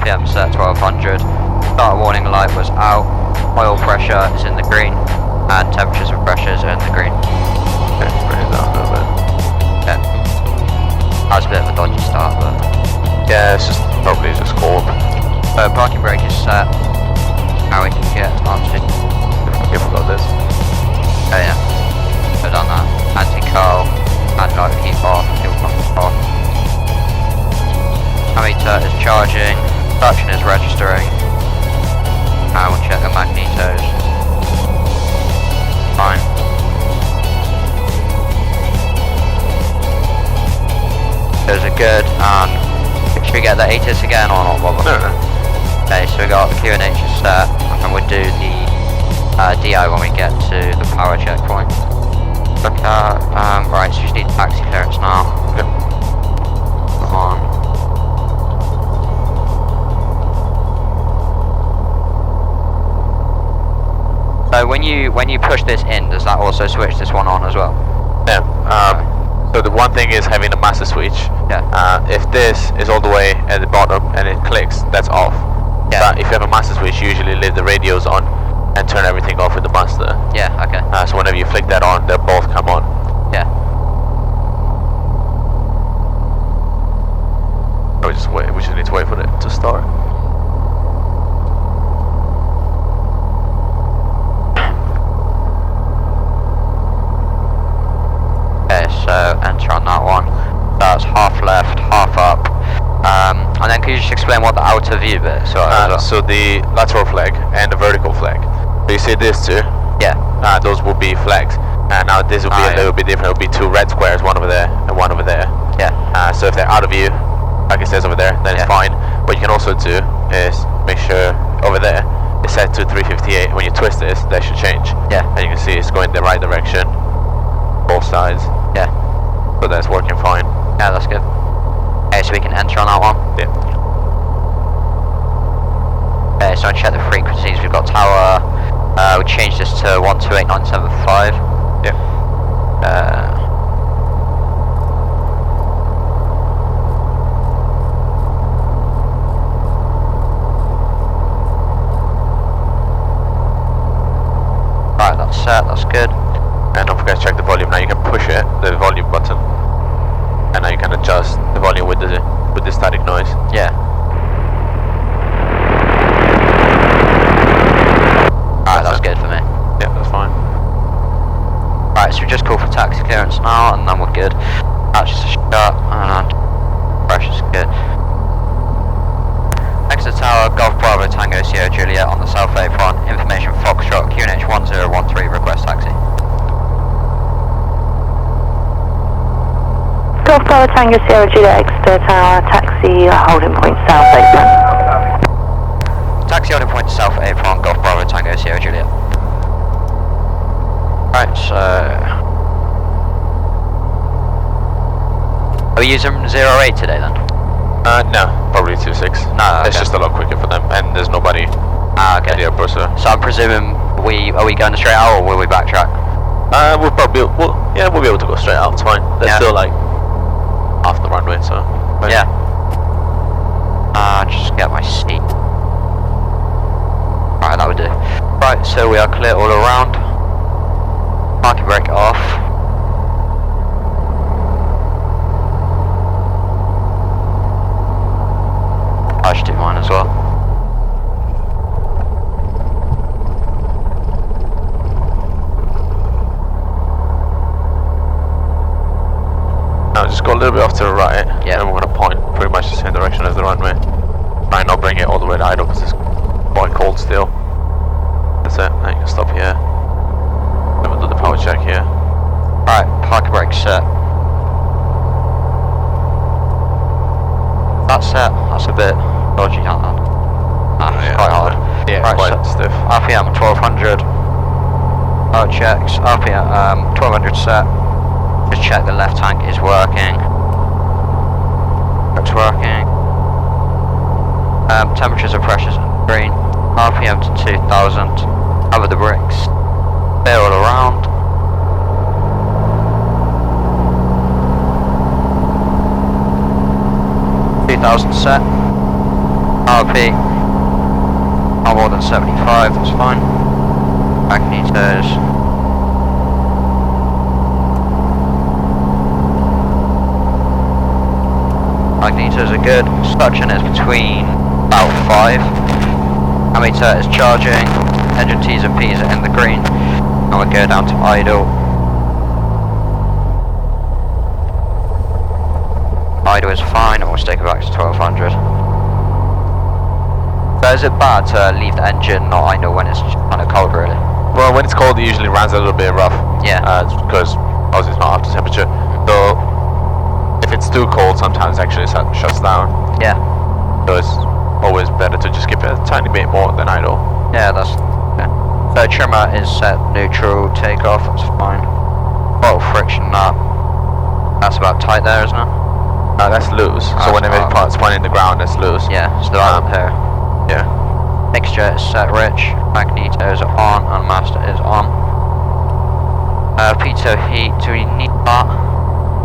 RPM set 1200. Starter warning light was out. Oil pressure is in the green, and temperatures and pressures are in the green. Okay, bring it down a little bit. Yeah. That was a bit of a dodgy start, but... Yeah, it's just probably just cold. Parking brake is set. Now we can get onto... If we got this. Oh yeah. So done that. Anti-curl, anti-light keep off, fuel pump off. Ammeter is charging, traction is registering. Now we'll check the magnetos. Fine. Those are good, and should we get the ATC again or not, Bob? No. Okay, so we got the QNH is set, and we'll do the DI when we get to the power checkpoint. Look at, right, so we just need taxi clearance now. Yep. Come on. So when you push this in, does that also switch this one on as well? Yeah. So the one thing is having a master switch. Yeah. If this is all the way at the bottom and it clicks, that's off. Yeah. But if you have a master switch, you usually leave the radios on and turn everything off with the master. Yeah, okay. So whenever you flick that on, they'll both come on. Yeah. We just need to wait for it to start. Okay, so enter on that one. That's half left, half up. And then could you just explain what the outer view bit is? So the lateral flag and the vertical flag. So you see these two? Yeah. Those will be flags. And now this will be a little bit different. It will be two red squares, one over there and one over there. Yeah. So if they're out of view, like it says over there, then it's fine. What you can also do is make sure over there it's set to 358. When you twist this, that should change. Yeah. And you can see it's going the right direction, both sides. Yeah. So that's working fine. Yeah, that's good. Okay, so we can enter on that one. Yeah. Okay, so I check the frequencies. We've got tower. We changed this to 128975. Yeah. Right, that's set. That's good. And don't forget to check the volume. Now you can push it, the volume button, and now you can adjust the volume with the static noise. Yeah. Alright, that's good for me. Yeah, that's fine. Right, so we just call for taxi clearance now, and then we're good. That's just a shot, and pressure's good. Exit tower, Golf Bravo Tango Sierra Juliet on the south apron. Information Foxtrot QNH 1013, request taxi. Golf Bravo Tango Sierra Juliet, exit tower, taxi, holding point south apron. Taxi holding point south apron, Golf Bravo Tango Sierra Juliet. Right, so... Are we using 08 today then? No, probably 2.6. No, okay. It's just a lot quicker for them, and there's nobody at the airport, so I'm presuming are we going straight out, or will we backtrack? we'll be able to go straight out, it's fine. They're still like half the runway, so... Right. Yeah. Just get my seat. Alright, that would do. Right, so we are clear all around. Parking brake off. I should do mine as well. Now just go a little bit off to the right, Yeah. and we're going to point pretty much the same direction as the runway. Try and not bring it all the way to idle because it's quite cold still. That's it, now you can stop here. Then we'll do the power check here. Right, parking brake set. That's set, that's a bit dodgy, can't that? It's quite hard. Yeah, right, quite so stiff. RPM 1200. Power checks, RPM 1200 set. Just check the left tank is working. It's working. Temperatures and pressures green. RPM to 2000. Cover the bricks. Clear all around. $2,000 set. RP. Not more than 75, that's fine. Magnetos. Magnetos are good. Suction is between about 5. Ammeter is charging. Engine T's and P's are in the green. And we'll go down to idle. Idle is fine, and we'll stick it back to 1200. So is it bad to leave the engine not idle when it's kind of cold, really? Well, when it's cold, it usually runs a little bit rough. Yeah. Because obviously it's not up to temperature. So if it's too cold, sometimes actually it shuts down. Yeah. So it's always better to just give it a tiny bit more than idle. Yeah, that's... Yeah. So trimmer is set neutral, takeoff, that's fine. Bottle friction nut. That's about tight there, isn't it? That's loose. So whenever it's pointing the ground, that's loose. Yeah, so they're up here. Yeah. Mixture is set rich. Magnetos are on, and master is on. Pitot heat, do we need that?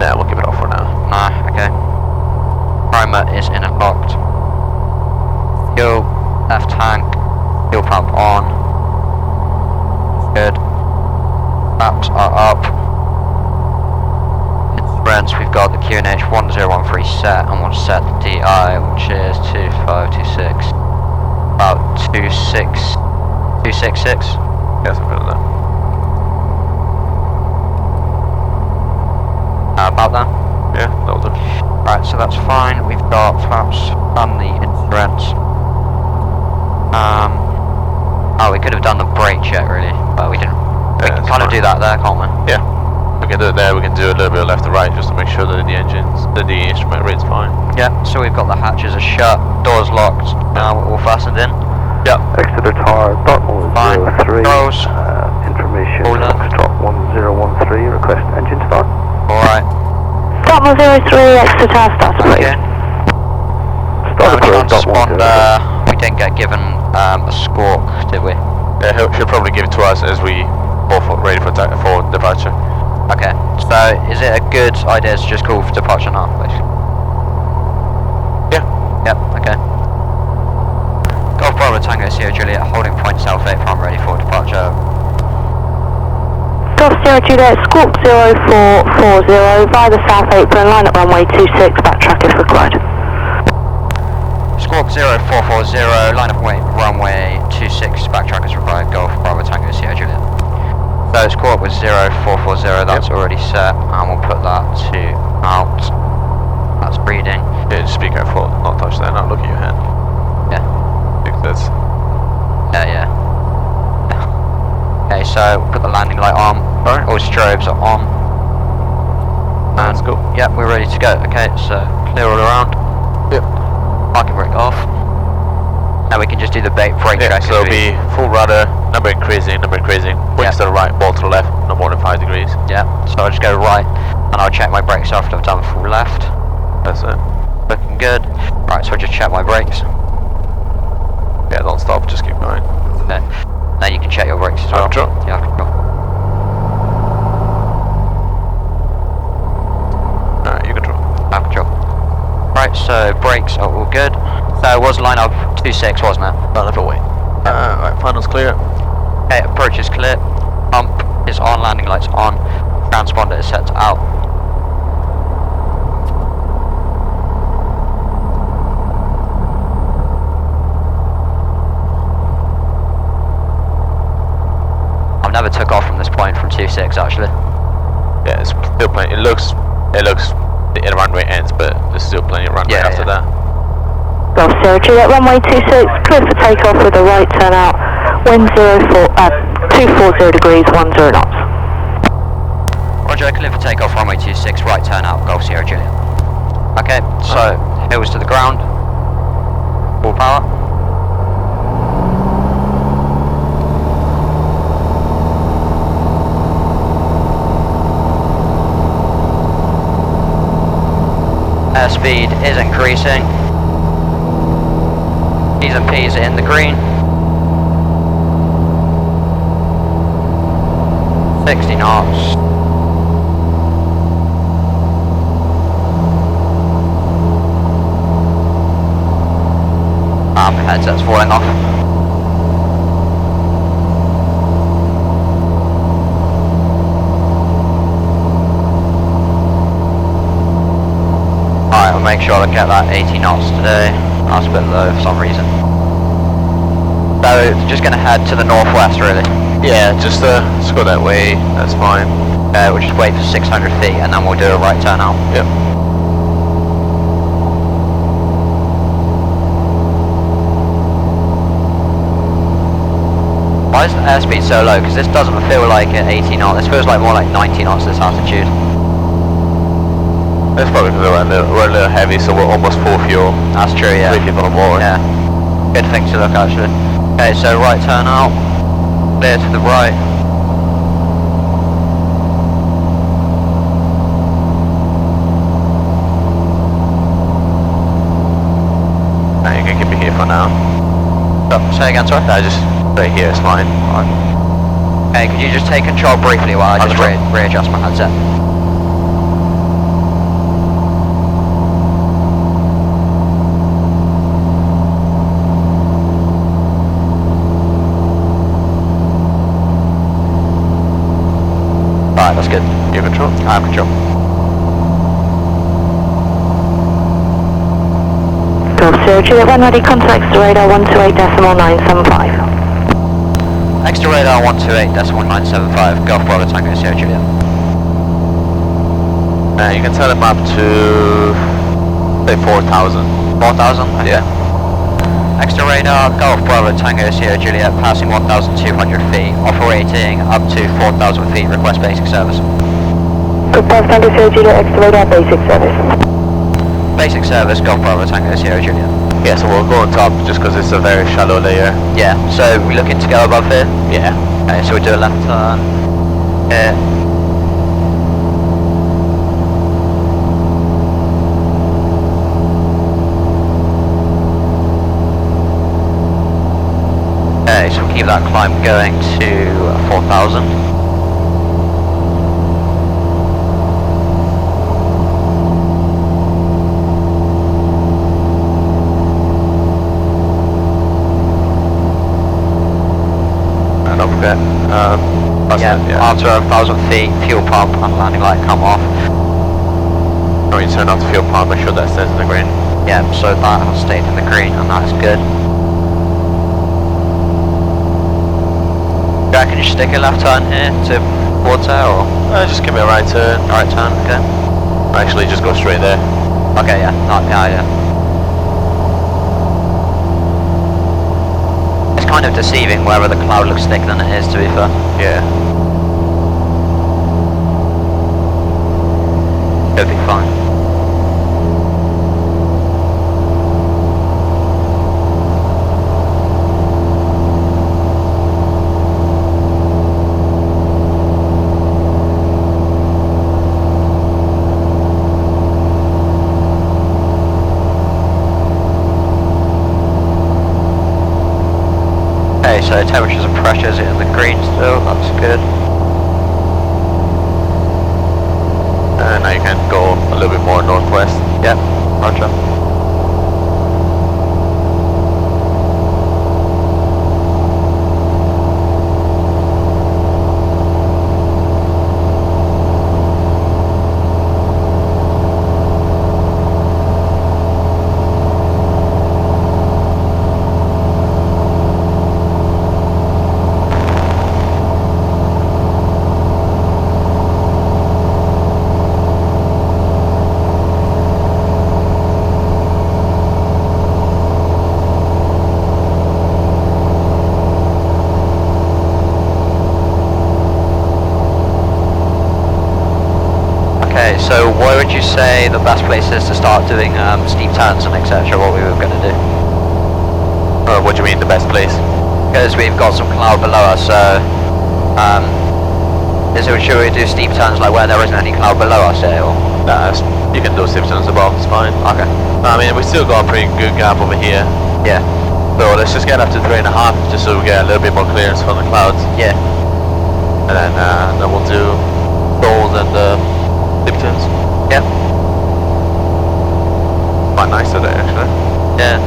Yeah, we'll give it off for now. Nah, okay. Primer is in and locked. Fuel, left tank, fuel pump on. Good. Flaps are up. Instruments, we've got the QNH 1013 set, and we'll set the DI, which is 2526. About 266. Yeah, something like that. About that? Yeah, that'll do. Right, so that's fine. We've got flaps on the instruments. Oh, we could have done the brake check really, but we didn't. We can kind of do that there, can't we? Yeah. We can do it there, we can do a little bit of left to right just to make sure that the instrument reads fine. Yeah, so we've got the hatches are shut, doors locked, now we're all fastened in. Yeah. Exeter Tower, Dartmoor Fine. 03. Controls. Information, All done. Foxtrot 1013, request engine start. Alright. Dartmoor 03, Exeter Tower, start to Okay. Start approach, Transponder, we didn't get given a squawk, did we? Yeah, he'll probably give it to us as we both are ready for departure. Okay, so is it a good idea to just call for departure now, basically? Yeah. Yep, okay. Golf Bravo Tango Sierra Juliet, holding point South Apron, ready for departure. Golf Sierra Juliet, squawk 0440 via the South Apron, line at runway 26, backtrack if required. Squawk 0440, line of runway 26, backtrack is required, Golf Bravo Tango Sierra Juliet. So squawk was 0440, that's already set, and we'll put that to out. That's breeding. Yeah, just be careful, not touch that, not look at your hand. Yeah. I think that's... Yeah. Okay, so we'll put the landing light on. Alright. All strobes are on. That's cool. Yep, we're ready to go. Okay, so clear all around. Yep. Parking brake off. Now we can just do the brake Yeah, check. so it'll be full rudder, number increasing, wings to the right, ball to the left, no more than 5 degrees. Yeah, so I'll just go right, and I'll check my brakes after I've done full left. That's it. Looking good. Right, so I'll just check my brakes. Yeah, don't stop, just keep going. Okay. Now you can check your brakes as well. Control. Yeah, control. Alright, you control. Control. Right, so brakes are all good. So it was line up 26, wasn't it? Line up away. Right, final's clear. Okay, approach is clear. Pump is on, landing lights on. Transponder is set to out. I've never took off from this point from 26 actually. Yeah, it's still plenty. It looks the runway ends, but there's still plenty of runway after that. Golf Sierra Juliet, runway 26, clear for takeoff with a right turn out, wind 240 degrees, 10 knots. Roger, clear for takeoff, runway 26, right turn out, Golf Sierra Juliet. Okay, so hills to the ground, full power. Airspeed is increasing. T's and P's are in the green. 60 knots. our headset's falling off. Alright, I'll make sure I get that 80 knots today. That's a bit low for some reason. So, just gonna head to the northwest really. Yeah, just go that way, that's fine. We'll just wait for 600 feet and then we'll do a right turn out. Yep. Why is the airspeed so low? Because this doesn't feel like at 80 knots, this feels like more like 90 knots this altitude. That's probably because we're a little heavy, so we're almost full fuel. That's true, yeah. 3 people on board. Yeah. Good thing to look actually. Okay, so right turn out, clear to the right. Now you can keep me here for now. Oh, say again, sorry? No, just stay here, it's fine. Okay, could you just take control briefly while I just readjust my headset? Alright, that's good. You control? I have control. Go Juliet 1 ready, contact the radar 128.975. Extra radar 128.975, Golf Bravo Tango Sierra Juliet. You can set them up to, say, 4,000. 4,000? Okay. Yeah. Extra radar, Golf Bravo Tango Sierra Juliet, passing 1,200 feet, operating up to 4,000 feet, request basic service. Golf Bravo Tango Sierra Juliet, extra radar basic service. Basic service, Golf Bravo Tango Sierra Juliet. Yeah, so we'll go on top just because it's a very shallow layer. Yeah, so we're looking to go above here? Yeah. Okay, so we'll do a left turn here. Okay, so we'll keep that climb going to 4,000. After 1,000 feet, fuel pump and landing light come off. When you turn off the fuel pump, make sure that stays in the green. Yeah, so that has stayed in the green and that is good. Yeah, can you stick a left turn here towards there or? Just give me a right turn. Right turn, okay. Actually, just go straight there. Okay, yeah, not the idea. It's kind of deceiving wherever the cloud looks thicker than it is, to be fair. Yeah. It'll be fine. Okay, so temperatures and pressures in the green still, that's good. And now you can go a little bit more northwest. Yep, roger. Okay, so where would you say the best place is to start doing steep turns and etc. what we were going to do? What do you mean the best place? Because we've got some cloud below us, so should we do steep turns like where there isn't any cloud below us here? Or? Nah, you can do steep turns above, it's fine. Okay. I mean, we still got a pretty good gap over here. Yeah. So let's just get up to 3.5, just so we get a little bit more clearance from the clouds. Yeah. And then we'll do rolls and steep turns. Yep. Quite nice today, actually. Yeah.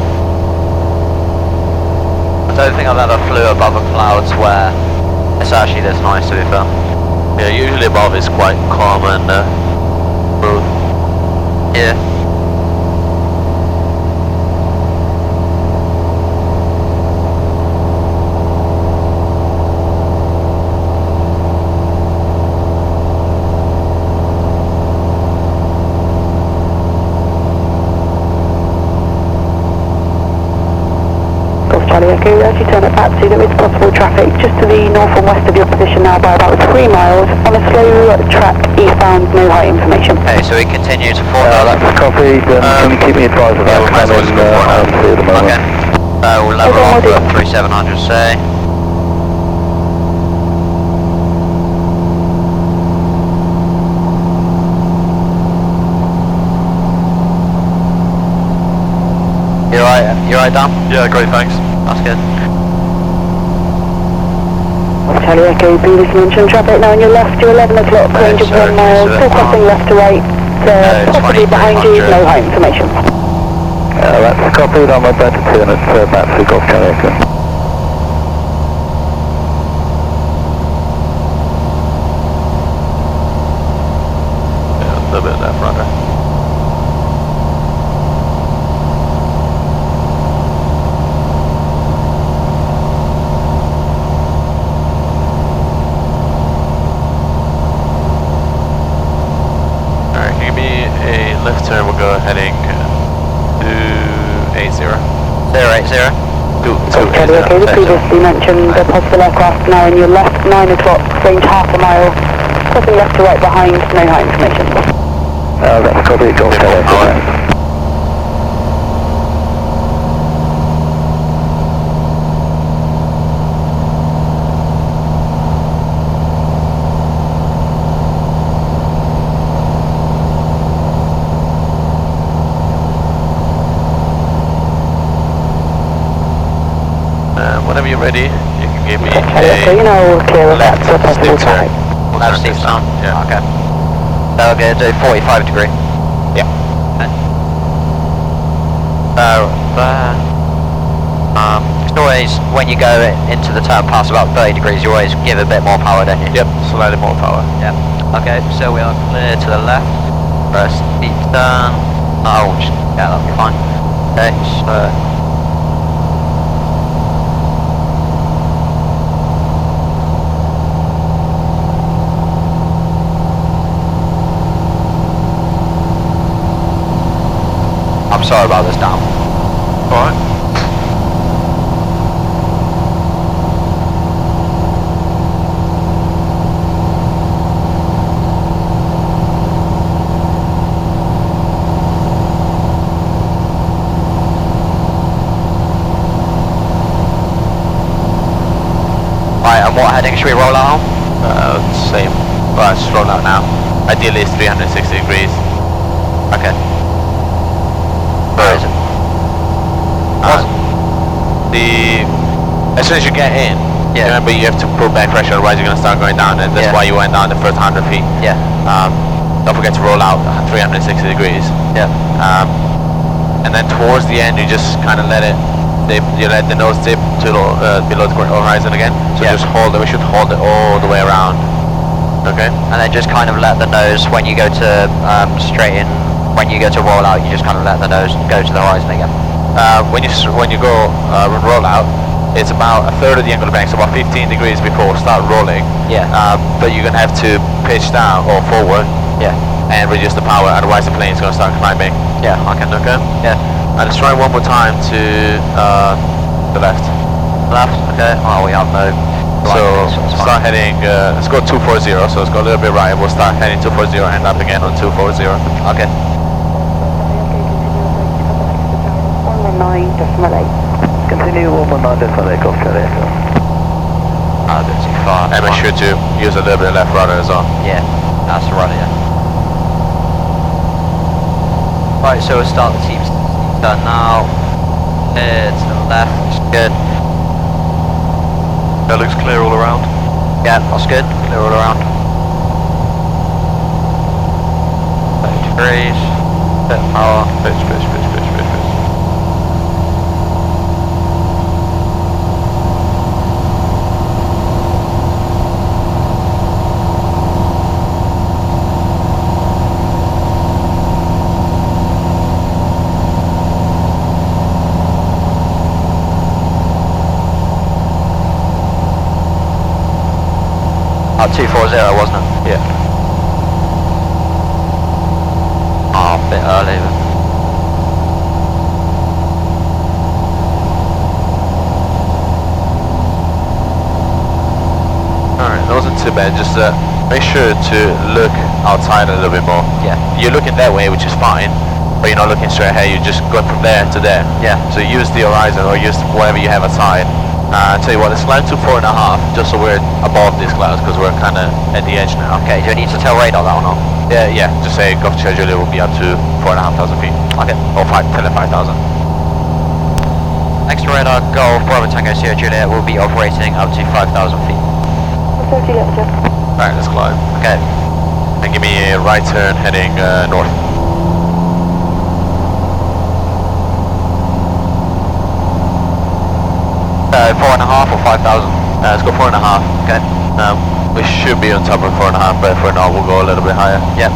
I don't think I've ever flew above a clouds where it's actually this nice, to be fair. Yeah, usually above is quite calm and smooth. Yeah. Charlie Echo, as you turn it back to there is possible traffic just to the north and west of your position now by about 3 miles on a slow track eastbound, no height information. Okay, so we continue to 4 That's copied. Can you keep me advised of that? we might as well just go for it now. at the moment. Okay. We'll level off at 3700, say. You right, Dan? Yeah, great, thanks. That's good. Charlie Echo, previously mentioned traffic now on your left, you're 11 o'clock, range of 1 mile, still crossing left to right, possibly behind you, no high information. That's copied. I'm about to turn it back to Golf Charlie Echo. Yeah, a little bit left rudder. Left turn, we'll go heading 280. 080. Charlie Echo, the previously mentioned the possible aircraft now on your left, 9 o'clock, range half a mile, crossing left to right behind, no high information. That's copied. Golf Charlie Echo. Whenever you're ready, you can give me Charlie Echo, you know, clear of that, so possible traffic. Left steep down. Yeah. Okay. So we're going to do 45 degree. Yeah. Okay. So, it's always, when you go into the turn past about 30 degrees, you always give a bit more power, don't you? Yep, slightly more power. Yeah. Okay, so we are clear to the left. First steep turn. Oh, yeah, that'll be fine. Okay, so... I'm sorry about this, Dan. Alright. Right, and what heading should we roll out on? Same. Well, just roll out now. Ideally it's 360 degrees. Okay. Where is it? As soon as you get in, Yeah. remember you have to pull back pressure, otherwise you're going to start going down, and that's Yeah. why you went down the first 100 feet. Yeah. Don't forget to roll out 360 degrees. Yeah. And then towards the end, you just kind of let it dip. You let the nose dip to below the horizon again. So Yeah. just hold it. We should hold it all the way around. Okay. And then just kind of let the nose, when you go to straighten, when you go to roll out, you just kind of let the nose go to the horizon again. When you go roll out, it's about a third of the angle of bank, so about 15 degrees before start rolling. Yeah. But you're gonna have to pitch down or forward. Yeah. And reduce the power, otherwise the plane's gonna start climbing. Yeah. Okay. Okay. Yeah. And let's try one more time to the left. Left. Okay. Oh, we have no. So it's start fine. heading. Let's go 240. So let's go a little bit right. We'll start heading 240. End up again on 240. Okay. 119.8. Continue 119.8 Golf Charlie Echo. A bit too far. And make sure to use a little bit of left rudder as well. Yeah. That's right. Yeah. Right. So we'll start the team turn now. Here to the left. Good. That looks clear all around. Yeah, that's good. Clear all around. 30 degrees. Bit of power. Pitch. Up 240, wasn't it? Yeah. Oh, a bit early. Alright, that wasn't too bad. Just make sure to look outside a little bit more. Yeah. You're looking that way, which is fine, but you're not looking straight ahead. You're just going from there to there. Yeah. So use the horizon or use whatever you have outside. I'll tell you what, let's climb to 4.5, just so we're above these clouds, because we're kind of at the edge now. Okay, do I need to tell radar that or not? Yeah, just say Golf Sierra Juliet will be up to 4,500 feet. Okay. Or 5,000. Extra radar, Golf, Bravo Tango Sierra Juliet will be operating up to 5,000 feet. Alright, let's climb. Okay. And give me a right turn heading north. 4.5 or 5,000? Let's go 4.5. Okay. We should be on top of 4.5, but for now we'll go a little bit higher. Yep.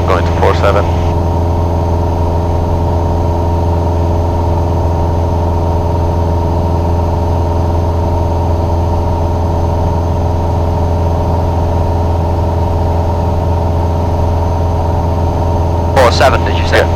Going to 4.7. Or 7, did you say? Yeah.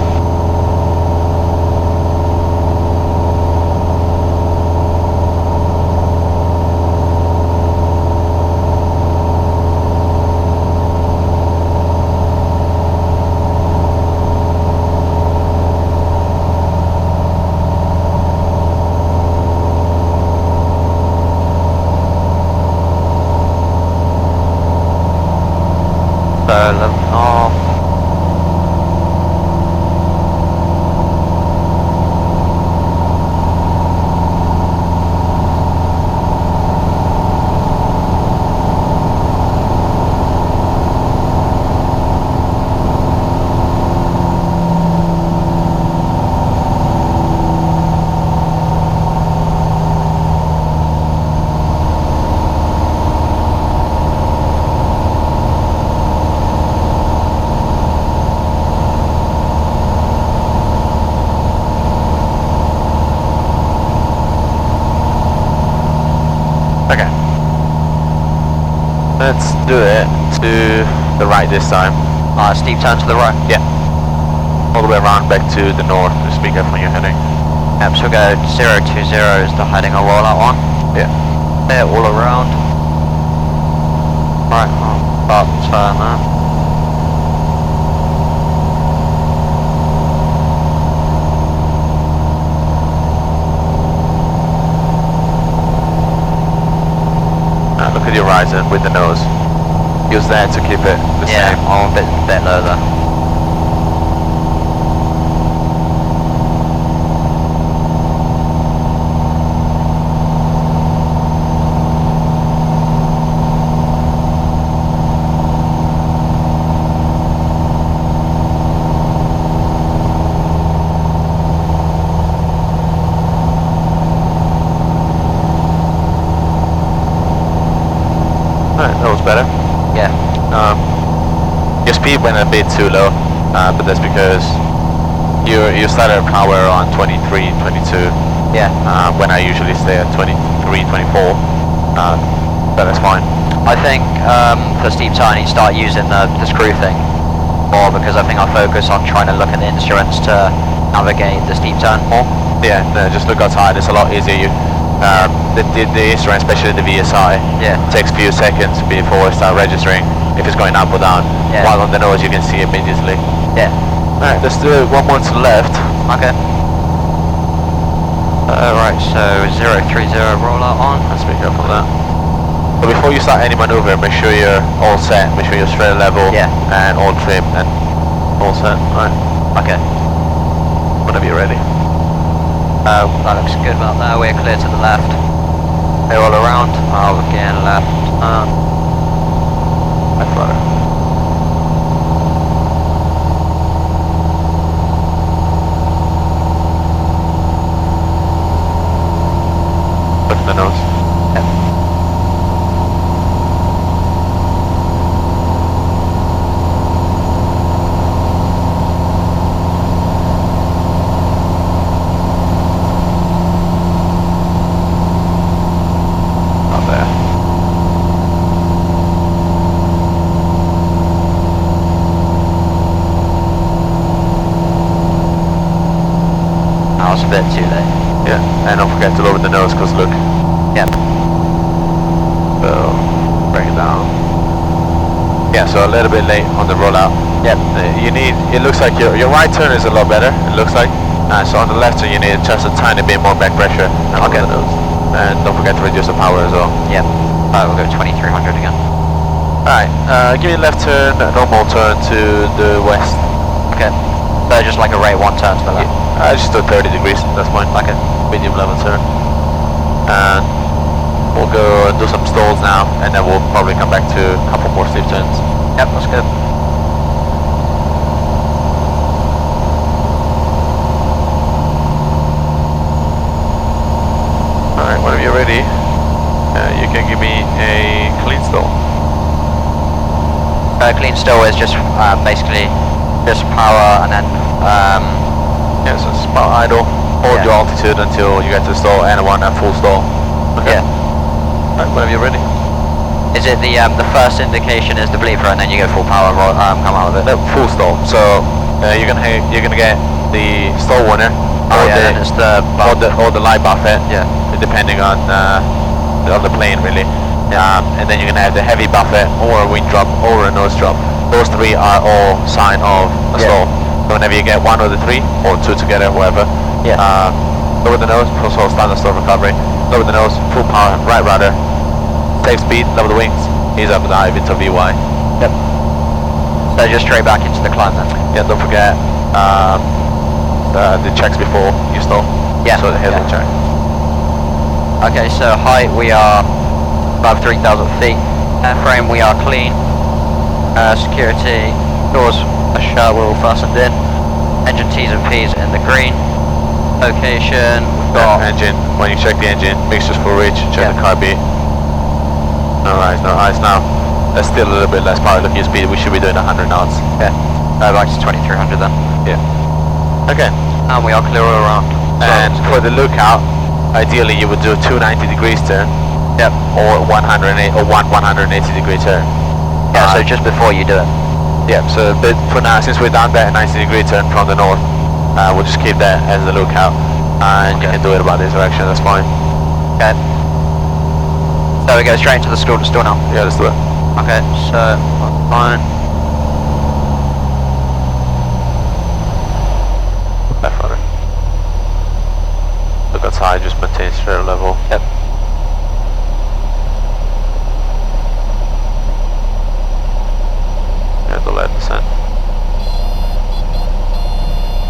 Okay. Let's do it to the right this time. Steep turn to the right. Yeah. All the way around back to the north. Just be careful when you're heading. Yep, so we'll go 020 is the heading of rollout one. Yeah. There, all around. Right, about turn there. Look at the horizon with the nose. Use that to keep it the Yeah, same. I'm a bit low there. Alright, that was better. Yeah. Your speed went a bit too low, but that's because you started power on 23, 22. Yeah. When I usually stay at 23, 24. But that's fine. I think for steep turn you start using the screw thing more, because I think I focus on trying to look at the instruments to navigate the steep turn more. Yeah, no, just look outside, it's a lot easier. The instrument, especially the VSI, Yeah. takes a few seconds before it starts registering if it's going up or down. Yeah. While on the nose you can see immediately. Yeah. Alright, let's do it one more to the left. Okay. Right, so 030 rollout on. Let's be careful of that. But before you start any maneuver, make sure you're all set, make sure you're straight level Yeah. and all trim and all set. Alright. Okay. Whenever you're ready. That looks good about there. We're clear to the left. They're all around. I'll again left. Left rudder. Look at the nose. Yep. Not there. That was a bit too late. Yeah, and don't forget to lower the nose, because look. Yep. So, bring it down. Yeah, so a little bit late on the rollout. Yep. You need, it looks like your right turn is a lot better, it looks like. So on the left turn you need just a tiny bit more back pressure. Okay. The nose. And don't forget to reduce the power as well. Yep. We'll go 2300 again. Alright, give me a left turn, normal turn to the west. Okay. So just like a rate 1 turn to the left. Just do 30 degrees, that's fine. Okay. Medium level turn. And we'll go and do some stalls now, and then we'll probably come back to a couple more steep turns. Yep, that's good. Alright, whenever you're ready, you can give me a clean stall. Clean still is just basically just power and then Yeah, so it's power idle, hold Yeah. your altitude until you get to the stall, and one at full stall. Okay. yeah. Alright, whenever you're ready. Is it the first indication is the bleeper and then you go full power and come out of it? No, full stall. So you're gonna get the stall warner, Oh yeah, then it's the or the light buffet. Yeah. Depending on the plane really. Yeah. And then you're gonna have the heavy buffet or a wing drop or a nose drop. Those three are all sign of a Yeah. stall. So whenever you get one of the three or two together, whatever. Yeah. Lower the nose, also standard stall recovery. Lower the nose, full power, right rudder. Save speed, lower the wings. Ease up the dive into VY. Yep. So just straight back into the climb then. Yeah, don't forget the checks before you stall. Yeah. So here's the check. Okay, so height we are above 3,000 feet. Airframe we are clean. Security doors we're all fastened in. Engine T's and P's in the green. Location we've got Engine, when you check the engine, mixtures for reach, check Yeah. the car beat. No eyes now. There's still a little bit less power looking speed, we should be doing 100 knots. okay. Back to 2300 then. Yeah. Okay. And we are clear all around. And for the lookout, ideally you would do 290 degrees turn. Yep. Or 180 degree turn. Yeah, so just before you do it. Yeah, so but for now, since we're down there at 90 degree turn from the north, we'll just keep that as the lookout. And you Okay. can do it about this direction, that's fine. Okay. So we go straight into the school to store now. Yeah, let's do it. Okay, so fine. Left rudder. Look outside, just maintain straight level. Yep. Yeah, the lead descent.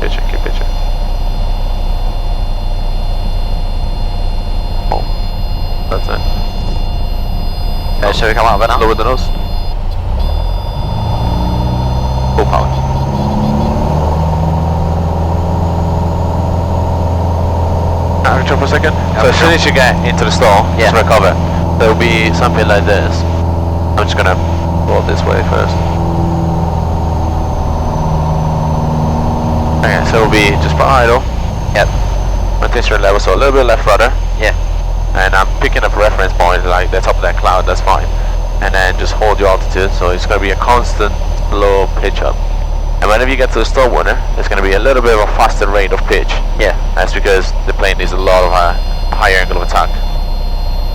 Pitching, keep pitching. Oh, that's it. Okay, so we come out of it now. Lower the nose. Full power. Control for a second. So as soon as you get into the stall, just Yeah. recover. There'll be something like this. I'm just gonna roll this way first. Okay, so it'll be just for idle. Yep. Maintain straight level, so a little bit left rudder. Yeah. And I'm picking up a reference point like the top of that cloud, that's fine. And then just hold your altitude, so it's going to be a constant slow pitch up. And whenever you get to the stall warner, it's going to be a little bit of a faster rate of pitch. Yeah. That's because the plane needs a lot of higher angle of attack.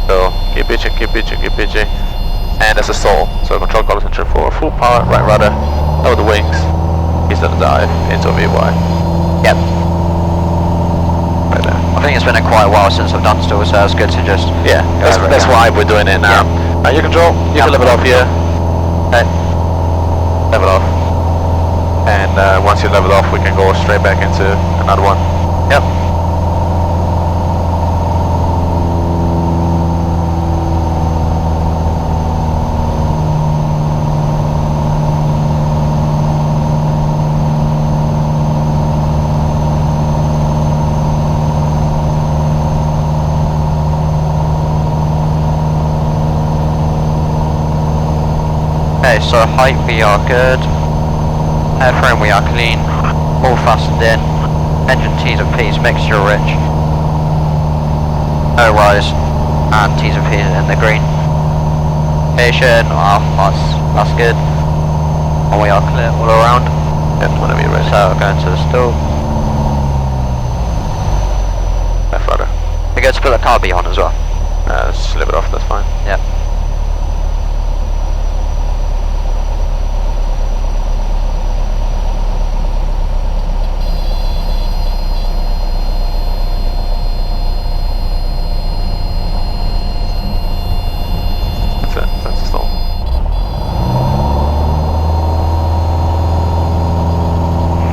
So keep pitching, keep pitching, keep pitching. And that's a stall. So control column center for full power, right rudder, lower the wings, he's going to dive into a VY. Yep. Right there. I think it's been quite a while since I've done stalls, so it's good to just Yeah, go that's over it again. why we're doing it now. You control, you Yeah. can level off here. Okay. Level off. And once you level off, we can go straight back into another one. Yep. Okay, so height we are good, airframe we are clean, all fastened in, engine T's and P's mixture rich, no rise, and T's and P's in the green. Station, that's good, and we are clear all around. Yep, whenever you're ready. So going to the stall. Left rudder. We go to put the carby on as well. Just leave it off, that's fine. Yep. That's the stall.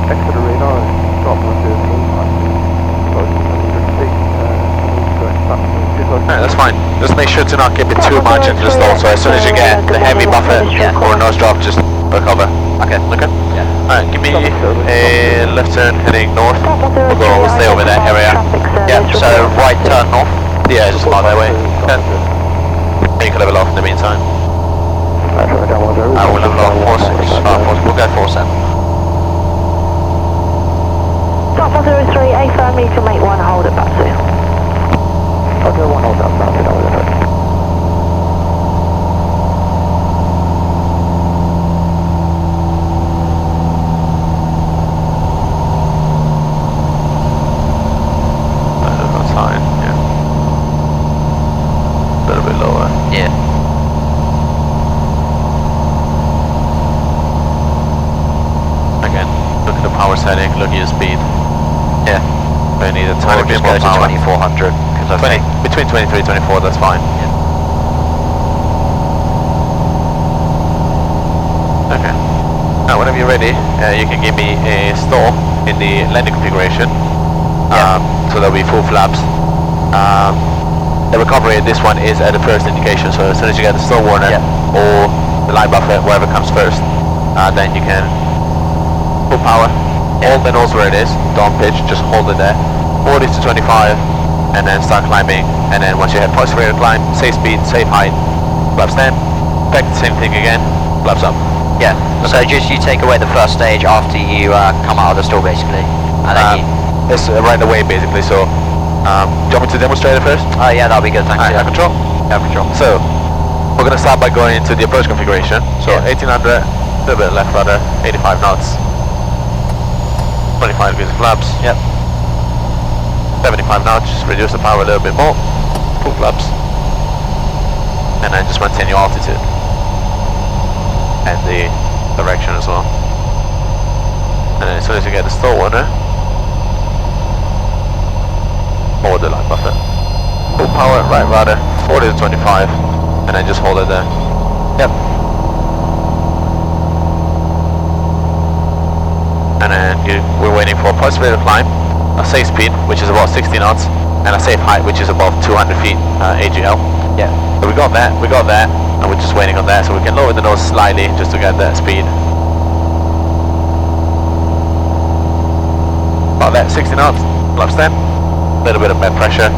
Exeter radar, drop 113. Alright, that's fine. Just make sure to not give it too much into the stall, so as soon as you get the heavy buffer or nose drop, just recover. Okay. Okay? Yeah. Alright, give me a left turn heading north. We'll stay over that area. Yeah, so right turn north. Yeah, just about that way. Okay. You can level off in the meantime. I will level off 46. We'll go 47. Stop 103, A firm, you can make one hold at back two. Okay, one hold up, back to That's fine, yeah. A little bit lower. Yeah. Again, look at the power setting, look at your speed. Yeah. We need a tiny Or bit just more go to power. 2400 because I think. Between 23 and 24, that's fine. Okay. Now, whenever you're ready, you can give me a stall in the landing configuration. So there'll be full flaps. The recovery of this one is at the first indication, so as soon as you get the stall warner or the line buffer, wherever comes first, then you can full power. Hold the nose where it is, don't pitch, just hold it there. 40 to 25, and then start climbing. And then once you have poised rate of climb, safe speed, safe height, flaps down. Back the same thing again, flaps up. Yeah. So just you take away the first stage after you come out of the stall basically, and then It's right away basically. So, do you want me to demonstrate it first? oh yeah, that'll be good. Thanks. Alright, Yeah. control. Yeah, control. So, we're gonna start by going into the approach configuration. So, Yeah. 1800, a little bit left rudder, 85 knots, 25 degrees of flaps. Yep. 75 knots, just reduce the power a little bit more, full flaps, and then just maintain your altitude and the direction as well. And then as soon as you get the stall warner, forward the line buffer, full power, right rudder, 40 to 25, and then just hold it there. Yep. And then we're waiting for a pulse rate of climb, a safe speed, which is about 60 knots, and a safe height, which is above 200 feet AGL. Yeah. So we got that, and we're just waiting on that, so we can lower the nose slightly just to get that speed. About that, 60 knots, flaps 10, a little bit of bed pressure,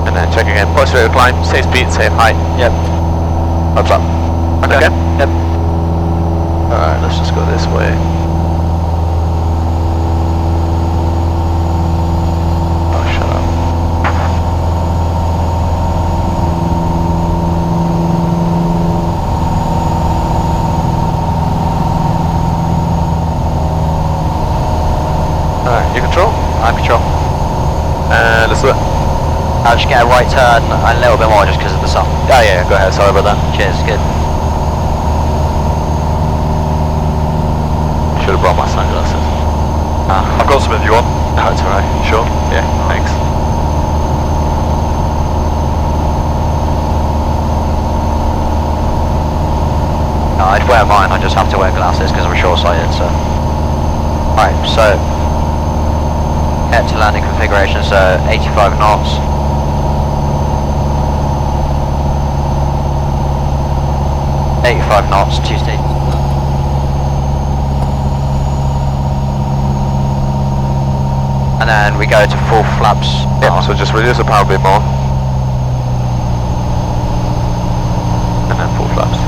and then check again, pulse rate of climb, safe speed, safe height. Yep. Flaps up. Okay? Yep. Alright, let's just go this way. You control? I'm control. Let's do it. I'll just get a right turn a little bit more just because of the sun. Oh yeah, go ahead, sorry about that. Cheers, good. Should have brought my sunglasses. I've got some if you want. No, it's alright. Sure? Yeah, thanks. No, I'd wear mine, I just have to wear glasses because I'm short-sighted, so. Right, so head to landing configuration, so 85 knots. knots, 2 stages. And then we go to full flaps. Yep, so just reduce the power a bit more. And then full flaps.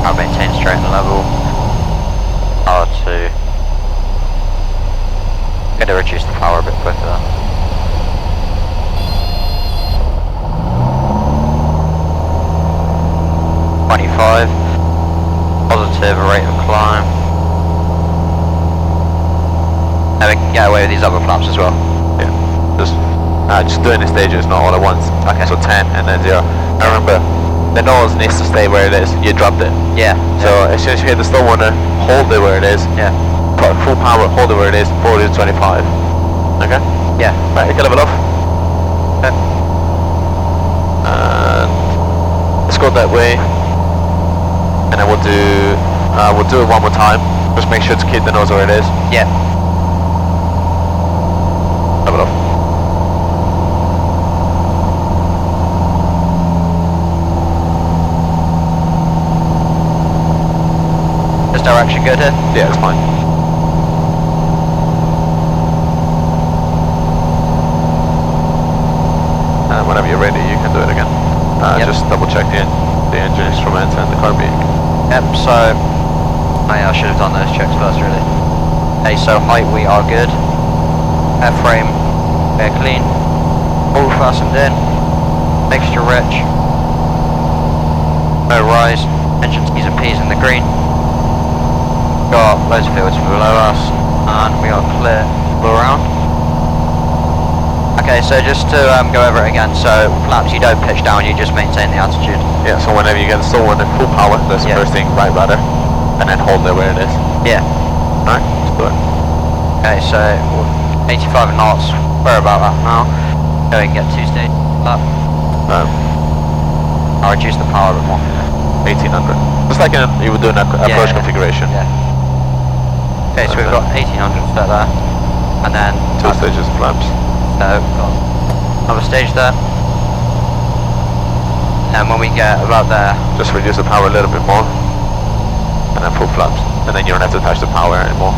I'll maintain straight and level. R2. Gonna reduce the power a bit quicker. Positive rate of climb. And we can get away with these other flaps as well. Yeah, just doing the stages, not all at once. Okay. So 10 and then 0. I remember, the nose needs to stay where it is. You dropped it. Yeah. So as soon as you hit the slow warner, hold it where it is. Yeah. Put full power, hold it where it is, 40 to 25. Okay? Yeah. Right, you can level off. Okay. And let's go that way. And then we'll do it one more time. Just make sure to keep the nose where it is. Yeah. Level off. Is direction good here? Yeah, it's fine. And whenever you're ready, you can do it again. Yep. Just double check the engine instrument and the carb. Yep, so I should have done those checks first really. Okay, so height we are good. Airframe, air clean. All fastened in. Mixture rich. No rise. Engine T's and P's in the green. Got loads of fields below us. And we are clear all around. Okay, so just to go over it again, so flaps you don't pitch down, you just maintain the altitude. Yeah, so whenever you get the slow one in full power, that's the first thing, right rudder, and then hold it where it is. Yeah. Alright, let's do it. Okay, so 85 knots, we're about that now. Go and get 2 stages up. I'll reduce the power a bit more. 1800. Just like you were doing an approach configuration. Yeah. Okay, so we've got 1800 set there. And then 2 stages of flaps. So got another stage there. And when we get about there, just reduce the power a little bit more, and then full flaps, and then you don't have to touch the power anymore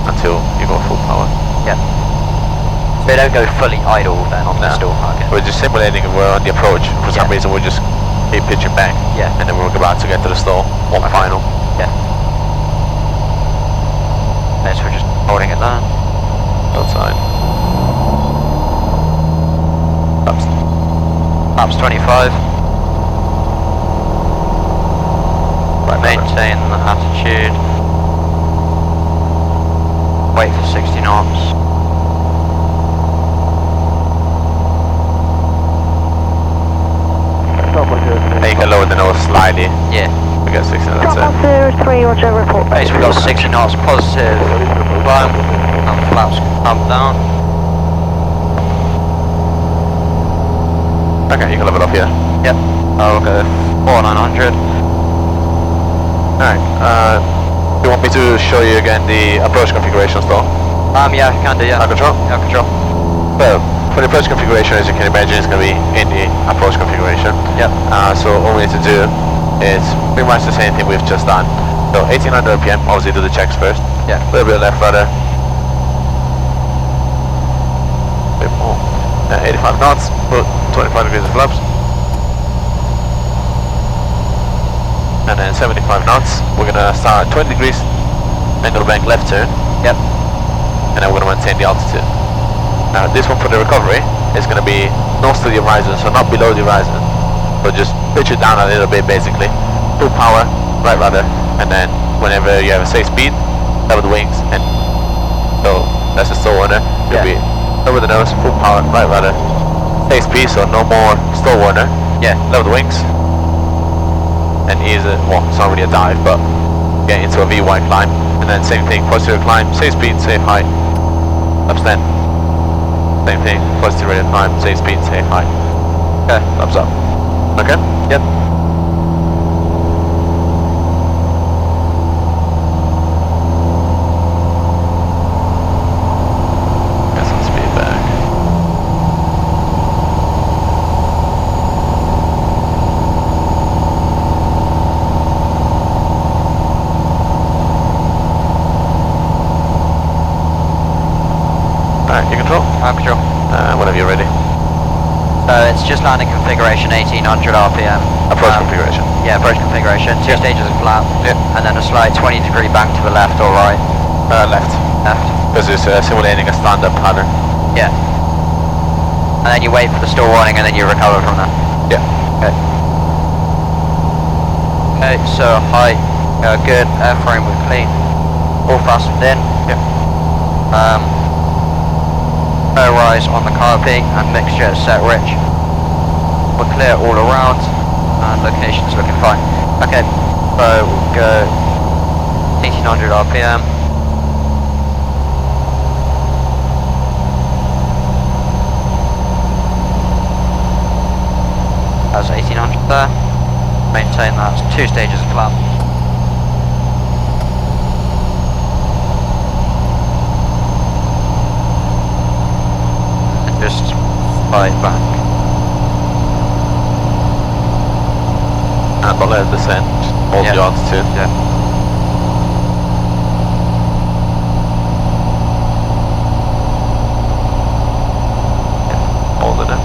until you go full power. yeah. They don't go fully idle then on the stall. Okay. We're just simulating we're on the approach. For some reason, we'll just keep pitching back. Yeah. And then we're about to get to the stall on final. Yeah. Okay, so we're just holding it there. Outside. Laps 25. Right, maintain the attitude. Wait for 60 knots. And you can lower the nose slightly. Yeah. We get 60, that's it. 3, Roger, report. Okay, so we've got 60 knots positive climb. And flaps come down. Okay, you can level off here. Yep. I'll go 4900. Alright, do you want me to show you again the approach configuration store? Yeah, I can do, yeah. Control? Yeah, control. Well, for the approach configuration, as you can imagine, it's going to be in the approach configuration. Yep. So all we need to do is pretty much the same thing we've just done. So 1800 RPM, obviously do the checks first. Yeah. A little bit of left rudder. A bit more. 85 knots, put 25 degrees of flaps. And then 75 knots, we're going to start at 20 degrees, angle bank left turn. Yep. And then we're going to maintain the altitude. Now this one for the recovery is going to be nose to the horizon, so not below the horizon. So just pitch it down a little bit basically. Full power, right rudder, and then whenever you have a safe speed, level the wings, and so that's the slow warner. You'll be over the nose, full power, right rudder, safe speed, so no more slow warner. Yeah. Level the wings, and ease it. Well, it's not really a dive, but get into a VY climb, and then same thing, posterior climb, safe speed, safe height, upstand. Same thing, posterior rate of climb, safe speed, safe height. Okay, thumbs up. Okay? Yep. Control. Whenever you're ready. So it's just landing configuration 1800 RPM. Approach configuration. Yeah, approach configuration. 2 stages of flap. Yeah. And then a slight 20-degree bank to the left or right. Left. Left. Because it's simulating a stand-up pattern. Yeah. And then you wait for the stall warning and then you recover from that. Yeah. Okay. Okay, so height, good. Airframe we're clean. All fastened in. Yeah. Air rise on the canopy and mixture set rich. We're clear all around and location's looking fine. Okay, so we'll go 1800 RPM. That's 1800 there. Maintain that. 2 stages of flap. Just slide back. And below descent, hold the altitude. Yeah. Hold it in.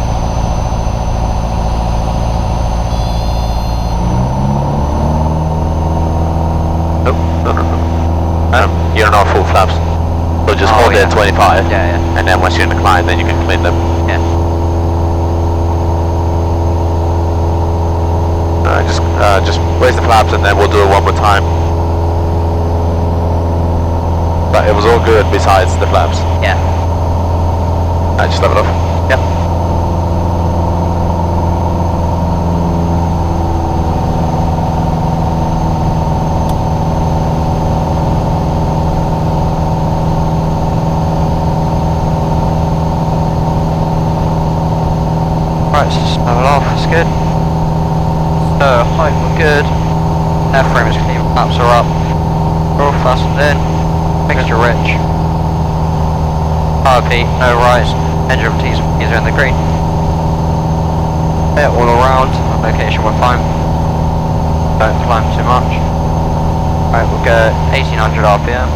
Nope, no. You're not full flaps. So just hold it at 25. Yeah, yeah. And then once you're in the climb, then you can clean them. Yeah. Just raise the flaps and then we'll do it one more time. But it was all good besides the flaps. Yeah. Just level off. Yep. Right, so just level off, it's good. So, height we're good. Airframe is clean, flaps are up. We're all fastened in. Mixture rich. RP, no rise. Engine T's are in the green. Yeah, all around. Location we're fine. Don't climb too much. Right, we'll go 1800 RPM.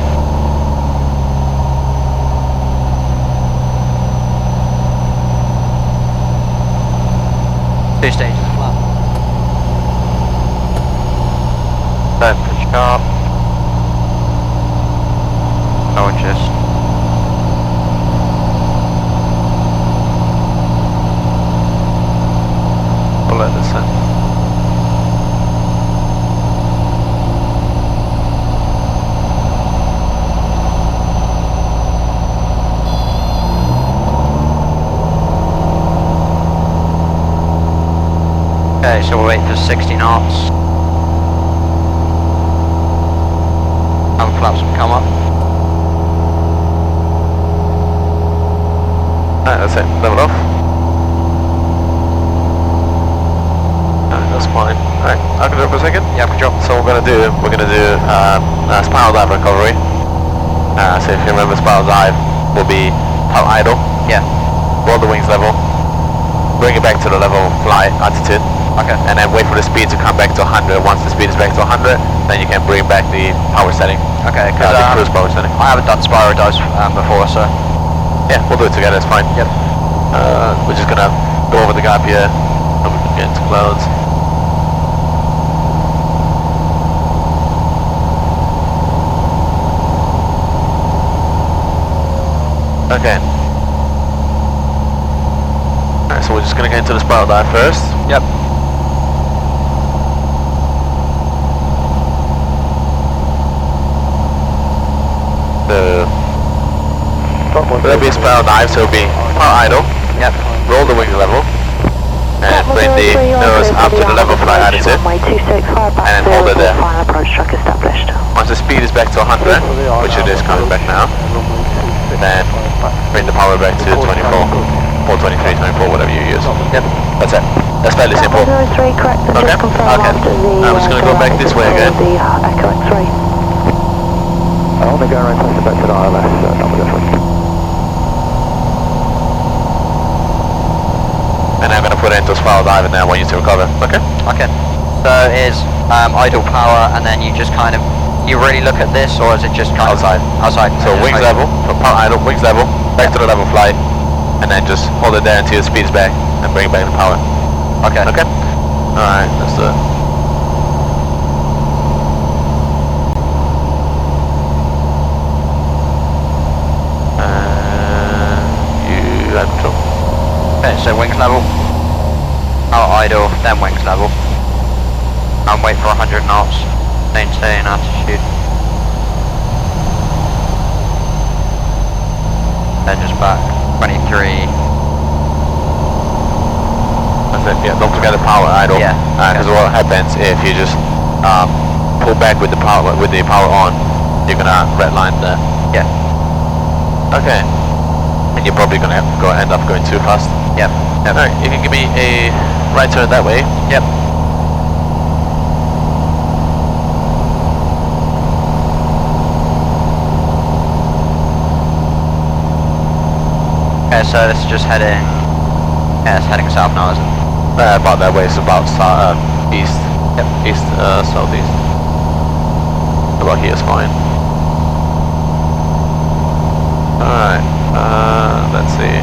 Two stages of flap. Don't push sharp. Or just Below descent. okay, so we'll wait for 60 knots. And flaps will come up. Alright, that's it. Level off. Alright, that's fine. Alright, I can do it for a second. Yeah, good job. So we're gonna do spiral dive recovery. So if you remember, spiral dive will be power idle. Yeah. Roll the wings level. Bring it back to the level of flight altitude. Okay. And then wait for the speed to come back to 100. Once the speed is back to 100, then you can bring back the power setting. Okay, The because cruise power setting. I haven't done spiral dives before, so Yeah, we'll do it together, it's fine. yep. We're just gonna go over the gap here, and we can get into clouds. Okay. Alright, so we're just gonna get into the spiral dive first. Yep. There'll be a spiral dive, so it'll be power idle. Yep. Roll the wing level. And bring the nose up to the level of flight attitude. And then hold it there. Final approach track established. Once the speed is back to 100, which it is coming back now, then bring the power back to 24, or 23, 24, whatever you use. Yep. That's it. That's fairly simple. Okay. Okay. I'm just going to go back this way again. The Echo X-ray. I want to go around to back to the ILS, number different. And I'm going to put it into a spiral dive and then I want you to recover. Okay? Okay. So is idle power, and then you just kind of really look at this, or is it just kind Outside. of outside? So Just wings like- level, from power idle, wings level, back to the level flight, and then just hold it there until it speeds back and bring back the power. Okay. Okay? Alright, let's do it. You have control. Okay, so wings level. Out idle, then wings level. And wait for 100 knots. Maintain altitude. Then just back. 23. That's it, yeah, don't forget the power idle. Yeah. Because what happens if you just pull back with the power on, you're gonna redline there. Yeah. Okay. And you're probably gonna have to end up going too fast. Yep. Yep. Alright, you can give me a right turn that way. Yep. Okay, so this is just heading. Yeah, it's heading south now, isn't it? About that way, it's about east. Yep, east, southeast. About here is fine. Alright, let's see.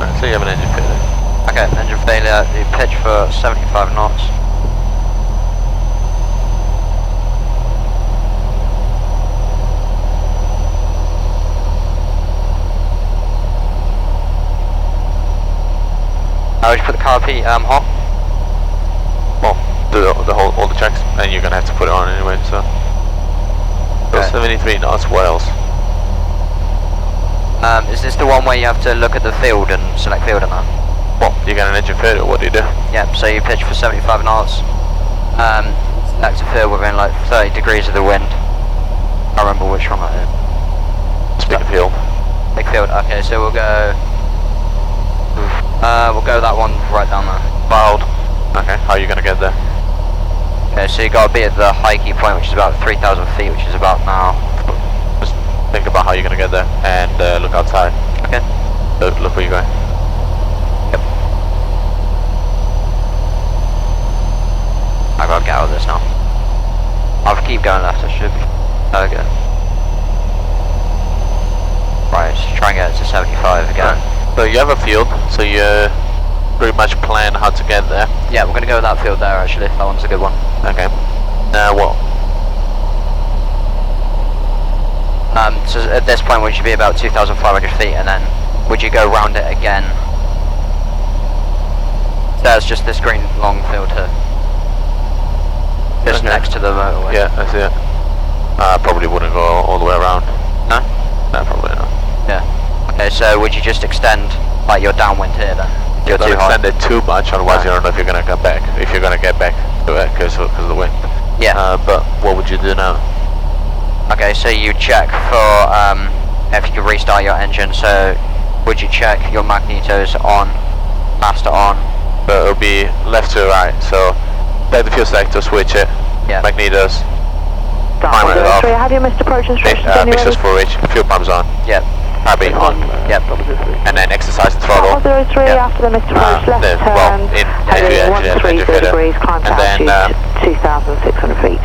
Alright, so you have an engine failure. Okay, engine failure. You pitch for 75 knots. Would you put the car P hot? Well, all the checks, and you're gonna have to put it on anyway, so. Okay. 73 knots, what else? Is this the one where you have to look at the field and select field and that? Well, you get an engine failure, what do you do? Yep, so you pitch for 75 knots. Select a field within like 30 degrees of the wind. I can't remember which one that is. Big field. Big field, okay, so we'll go that one right down there. Mild. Okay, how are you gonna get there? Okay, so you gotta be at the high key point, which is about 3,000 feet, which is about now. Just think about how you're gonna get there, and look outside. Okay. Look where you're going. Yep. I gotta get out of this now. I'll keep going left, I should be. Okay. Right, just try and get it to 75 again. Right. So you have a field, so you pretty much plan how to get there. Yeah, we're gonna go with that field there actually, that one's a good one. Okay. Now what? So at this point would you be about 2,500 feet and then would you go round it again? There's just this green long field here. Just Okay. next to the motorway. Yeah, I see it. Probably wouldn't go all the way around. No? No, probably not. Yeah. Okay, so would you just extend like your downwind here then? You're Don't too high. extend it too much, otherwise you don't know if you're gonna come back. If you're gonna get back to it because of the wind. Yeah. But what would you do now? Okay, so you check for if you can restart your engine. So would you check your magnetos on, master on? So it'll be left to right. So take the fuel selector, switch it. Yeah. Magnetos. Down it off. 03, have you missed approach instructions? Mixers for which fuel pumps on. Yep. Happy on. Yep. And then exercise the throttle. 03, Yep. after the missed approach, left then, turn, well, in heading engine 130 failure. degrees, climb to And then, altitude 2,600 feet.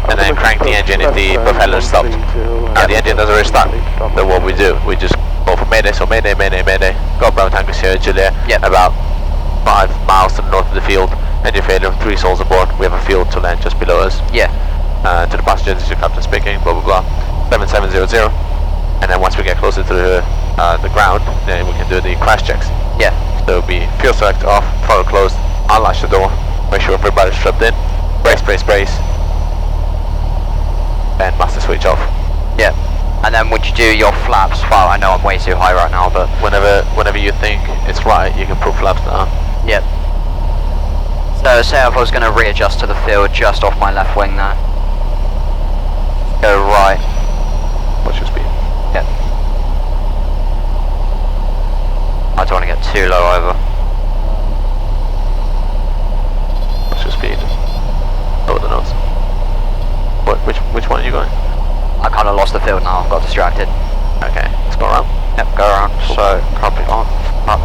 and then crank the engine if the propeller is stopped. Now the engine doesn't really start. So what we do, we just go for mayday, so mayday, GoPro Tango Sierra Juliet, about 5 miles to the north of the field. Engine failure, 3 souls aboard, we have a field to land just below us. Yeah. To the passengers, this is your captain speaking, blah blah blah, 7700. And then once we get closer to the ground, then we can do the crash checks. Yeah. So it'll be fuel select off, throttle closed, unlatch the door, make sure everybody's strapped in, brace, and master switch off. Yeah. And then would you do your flaps? Well, I know I'm way too high right now, but Whenever you think it's right, you can put flaps down. yep. So say if I was going to readjust to the field just off my left wing there. Go right. What's your speed? Yep. I don't want to get too low either. What's your speed? Lower the nose. Which one are you going? I kind of lost the field now, got distracted. Okay, let's go around. Yep, go around. So, copy on. Up.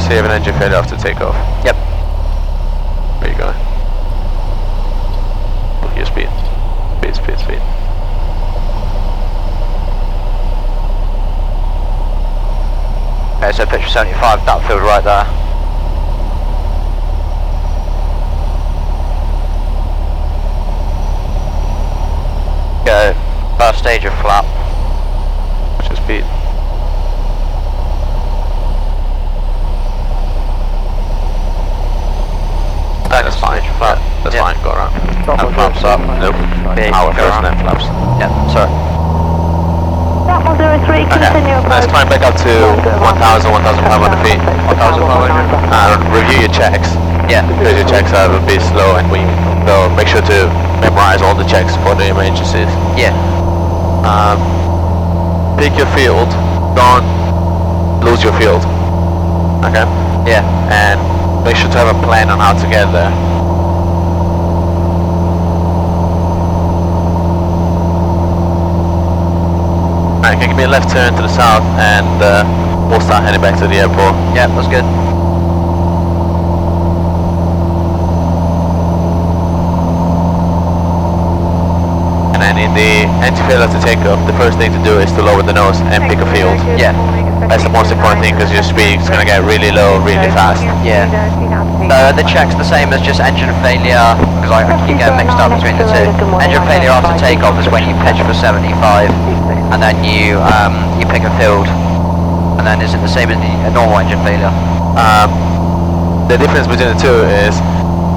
So you have an engine failure after takeoff. Yep. Where you going? Look at your speed. Speed. Okay, so picture 75, that field right there. Go, first stage of flap. What's your speed? That's fine. Flap. That's Yep. fine. Go around. And flaps up. Nope. Big, Power go first around. and then flaps. Yep, sorry. 103, continue Okay. Let's climb back up to 1,000, 1,500 feet. 1,500. Review your checks. Yeah. Because your checks are a bit slow, and so make sure to memorize all the checks for the emergencies. Yeah. Pick your field. Don't lose your field. Okay. Yeah. And make sure to have a plan on how to get there. Alright, can you give me a left turn to the south, and we'll start heading back to the airport. Yeah, that's good. And then in the anti-failure to takeoff, the first thing to do is to lower the nose and pick a field. Yeah. That's the most important thing, because your speed is going to get really low really fast. Yeah. So the check's the same as just engine failure, because I keep getting mixed up between the two. Engine failure after takeoff is when you pitch for 75, and then you pick a field. And then is it the same as the normal engine failure? The difference between the two is,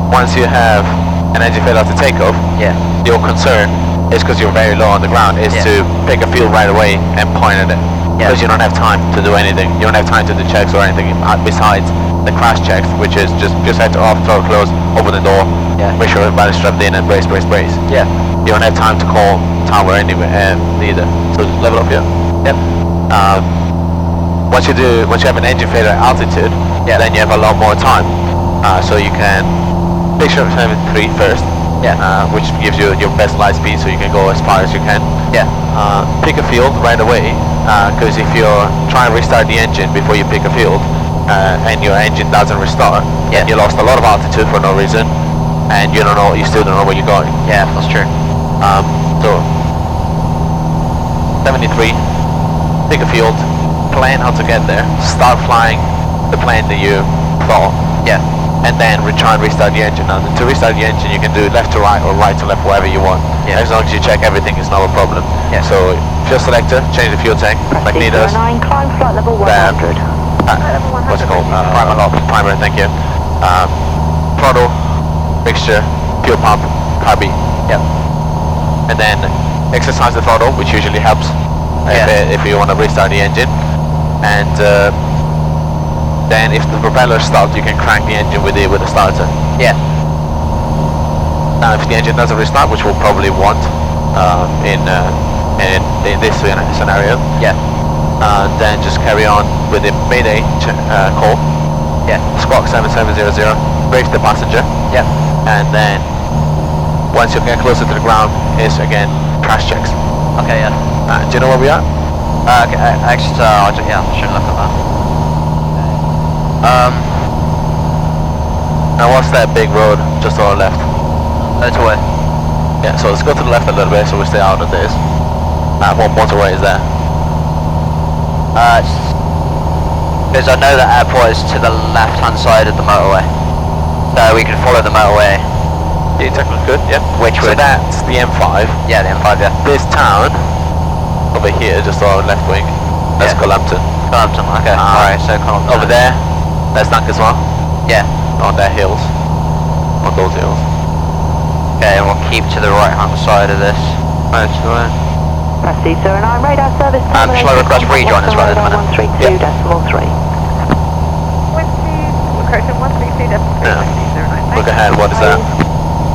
once you have an engine failure after takeoff, Yeah. your concern is, because you're very low on the ground, is Yeah. to pick a field right away and point at it. Yeah. Because you don't have time to do anything. You don't have time to do checks or anything besides the crash checks, which is just head to off, throttle close, open the door, Yeah. make sure everybody's strapped in, and brace. Yeah. You don't have time to call tower anyway, either. So just level up here. Yep. Once you have an engine failure at altitude, Yeah. then you have a lot more time. So you can picture 73 first, Yeah. which gives you your best light speed, so you can go as far as you can. Yeah. Pick a field right away, because if you're trying to restart the engine before you pick a field, and your engine doesn't restart, Yeah. you lost a lot of altitude for no reason, and you still don't know where you're going. Yeah, that's true. So 73, pick a field, plan how to get there, start flying the plane that you thought, Yeah. and then try and restart the engine. Now, to restart the engine, you can do left to right or right to left, wherever you want. Yeah. As long as you check everything, it's not a problem. Yeah. So, fuel selector, change the fuel tank, magnetos, 9, climb flight level 100. what's it called? Primer, thank you. Throttle, mixture, fuel pump, carby. Yep. And then exercise the throttle, which usually helps if you want to restart the engine. And then if the propeller stopped, you can crank the engine with the starter. Yeah. Now, if the engine doesn't restart, which we'll probably want in this scenario, Yeah. then just carry on with the Mayday call. Yeah. Squawk 7700, brace the passenger, Yeah. and then once you get closer to the ground, is again crash checks. Okay, yeah. Do you know where we are? Okay, Exeter, I should look at that. Now, what's that big road just to our left? Motorway. Yeah, so let's go to the left a little bit so we stay out of this. What motorway is there? Because I know the airport is to the left-hand side of the motorway. So we can follow the motorway. Yeah, technically good, yeah. Which So would... that's the M5. Yeah, the M5, yeah. This town, over here, just our left wing, that's Yeah. Colhampton. Colhampton, okay. Alright, so Colhampton. Over there, that's Dunkeswell, Yeah. on their hills. On those hills. Okay, and we'll keep to the right-hand side of this motorway. Press C09, radar service. Shall I request rejoin as well at the minute? 132.3. Yeah. Look ahead, what is that?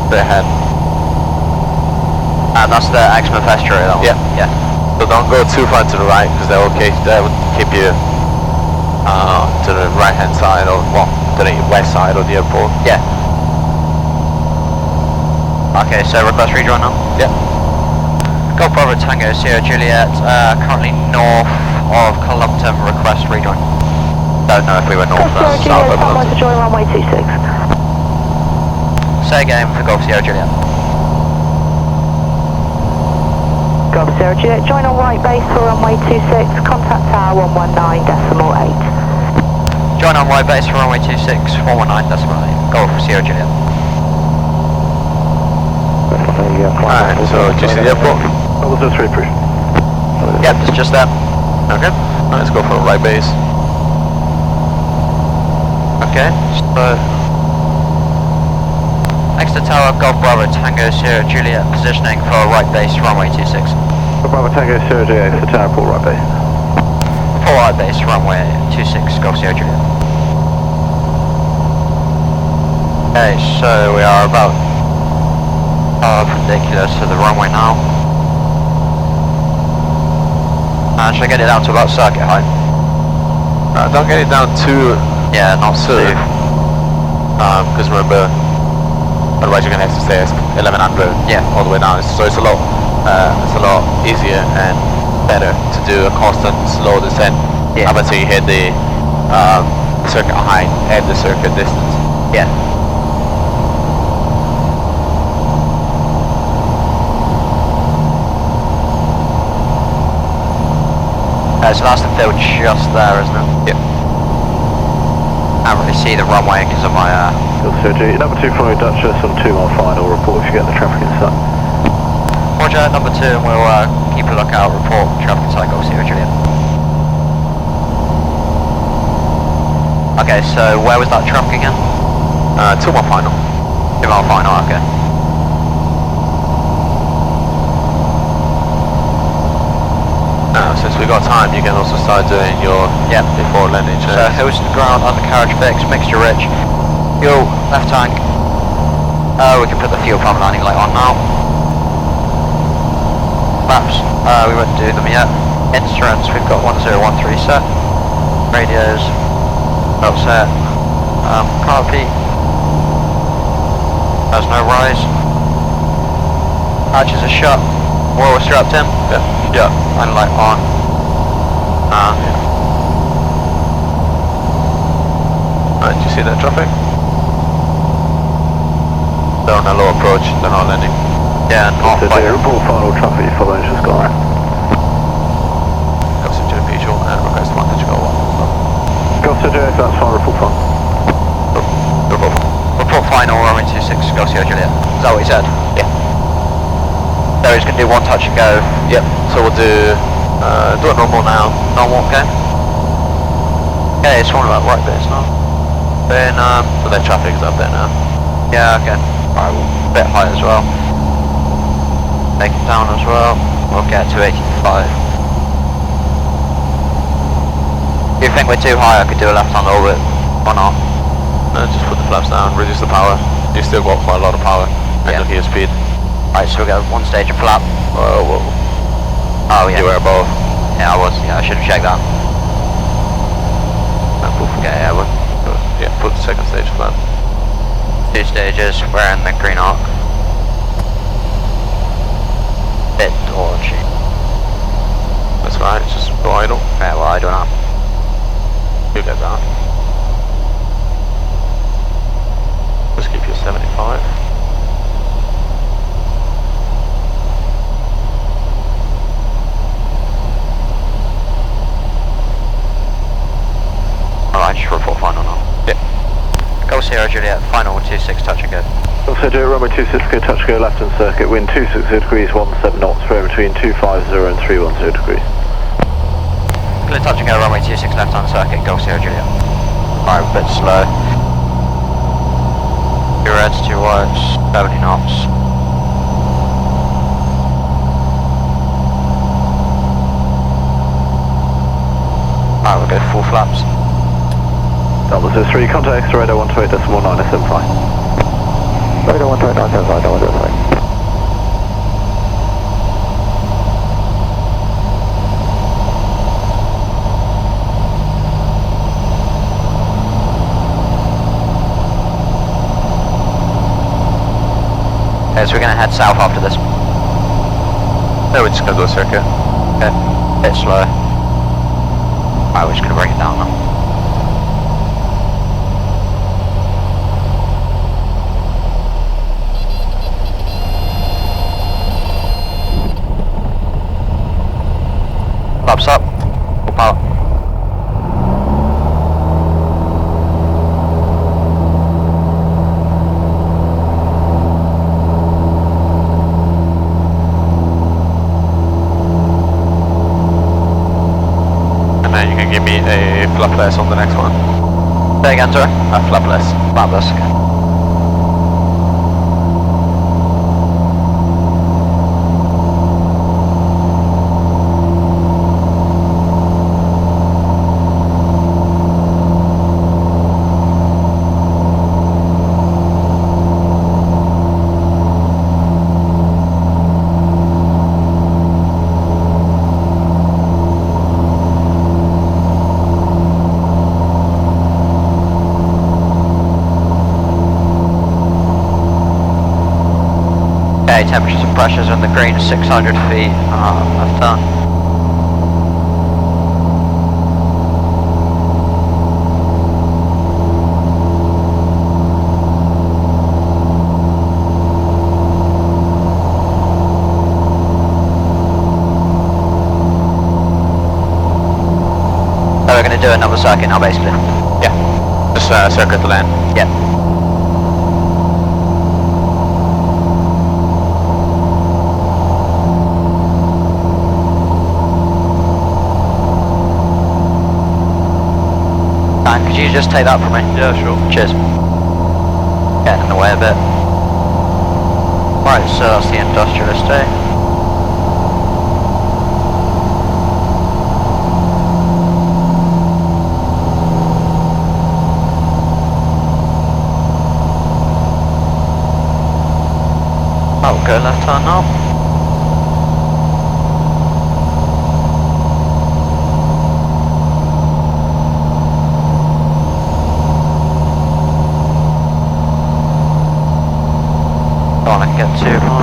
Straight ahead. And that's the Exmouth Estuary, that one? Yeah. Yeah. So don't go too far to the right, because that will keep you to the right hand side, or well, to the west side of the airport. Yeah. Okay, so request rejoin now? Yeah. Golf Bravo Tango, Sierra Juliet, currently north of Colhampton, request rejoin. Don't know if we were north or Golf south Sierra of Juliet, London. join runway 26. Say again for Golf Sierra Juliet. Golf Sierra Juliet, join on right base for runway 26, contact tower 119.8. Join on right base for runway 26, 119.8. Golf Sierra Juliet. Alright, so do you see the airport? That was 3 appreciate. Yep, it's just there. Okay. Let's go for right base. Okay, so next to tower, Golf Bravo Tango Sierra Juliet, positioning for right base runway 26. Bravo Tango Sierra Juliet, the tower port right base. For right base runway 26, Golf Sierra Juliet. Okay, so we are about perpendicular to the runway now. Should I get it down to about circuit height? Don't get it down too Yeah, not soon. too. Because remember, otherwise you're going to have to stay at 1100 all the way down. So it's a lot easier and better to do a constant slow descent up until you hit the circuit height and the circuit distance. Yeah. So that's the field just there, isn't it? Yep. Can't really see the runway because of my Golf Sierra Juliet, number 2 following Duchess on 2 mile final, report if you get the traffic inside. Roger, number 2, and we'll keep a lookout, report traffic inside Golf Sierra Juliet. Okay, so where was that traffic again? 2 mile final. 2 mile final, okay. Since we got time, you can also start doing your before landing So checks. hills to ground, undercarriage fix, mixture rich. Fuel, left tank. We can put the fuel pump landing light on now. Maps, we won't do them yet. Instruments, we've got 1013 set. Radios, not set. Copy. There's no rise. Hatches are shut. Oil strapped in. Yeah. Landing light on. Alright, do you see that traffic? They're on a low approach, they're not landing. Yeah, not So quite. the report final traffic you following just gone right. Goes into the visual and request 1 digital 1. Golf Sierra Juliet, that's fine, report final. Report final, runway 26, Golf Sierra Juliet. Is that what he said? Yeah. So he's going to do one touch and go. Yep, so we'll do it normal now. Normal, okay. Okay, it's one about right bits now. Then, So that traffic is up there now. yeah, okay. Alright, a bit high as well. Take it down as well. We'll get to 85. If you think we're too high, I could do a left-hand orbit. Or not. No, just put the flaps down, reduce the power. You still got quite a lot of power. And Yeah. you'll hear speed. Alright, so we'll go one stage of flap. Whoa. Oh, yeah. You were above. Yeah, I was. Yeah, I should have checked that. Okay, yeah, we're Yeah, put the second stage flat. 2 stages. We're in the green arc. Bit dodgy. That's right, just go idle. Yeah, well, I don't know. You get that. Let's keep you 75. Alright, just report final now. Yeah. Golf Sierra Juliet, final 26 touch and go. Golf Sierra Juliet, runway 26, go touch go left and circuit, wind 260 degrees, 17 knots, bearing between 250 and 310 degrees. Clear touch and go, runway 26 left hand circuit, Golf Sierra Juliet. Alright, a bit slow. 2 reds, 2 whites, 70 knots. Alright, we'll go full flaps. Delta 03, contact X, radar 128.1975. Radar 128.1975, Delta 03. Okay, so we're going to head south after this. Yeah, we're just gonna do a circuit. Okay, bit slow. Alright, we're just going to bring it down now. flaps up, full power. And then you can give me a flapless on the next one. Say again, sorry? A flapless. Flapless, okay. Okay, temperatures and pressures on the green 600 feet left turn. So we're going to do another circuit now basically? Yeah. Just circuit the lane. Yeah. Could you just take that from me? Yeah, sure. Cheers. Getting in the way a bit. Right, so that's the industrial estate. Oh, go left turn now. Don't want to get too far.